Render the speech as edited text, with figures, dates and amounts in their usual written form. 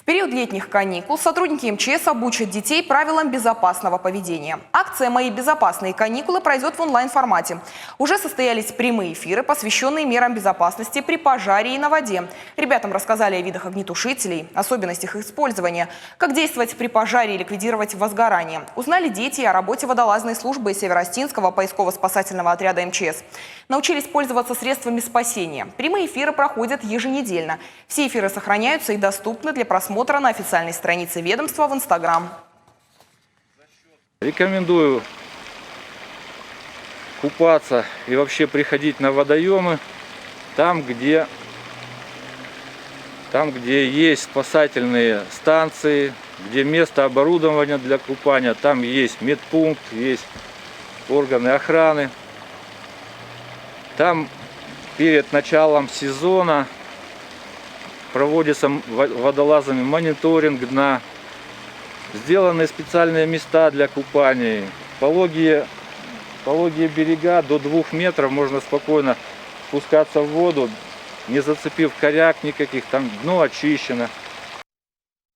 В период летних каникул сотрудники МЧС обучат детей правилам безопасного поведения. Акция «Мои безопасные каникулы» пройдет в онлайн-формате. Уже состоялись прямые эфиры, посвященные мерам безопасности при пожаре и на воде. Ребятам рассказали о видах огнетушителей, особенностях их использования, как действовать при пожаре и ликвидировать возгорание. Узнали дети о работе водолазной службы Северостинского поисково-спасательного отряда МЧС. Научились пользоваться средствами спасения. Прямые эфиры проходят еженедельно. Все эфиры сохраняются и доступны для просмотра на официальной странице ведомства в Инстаграм. Рекомендую купаться и вообще приходить на водоемы там, где есть спасательные станции, где место оборудования для купания, там есть медпункт, есть органы охраны. Там перед началом сезона проводится водолазами мониторинг дна, сделаны специальные места для купания, пологие берега до 2 метров, можно спокойно спускаться в воду, не зацепив коряк никаких, там дно очищено.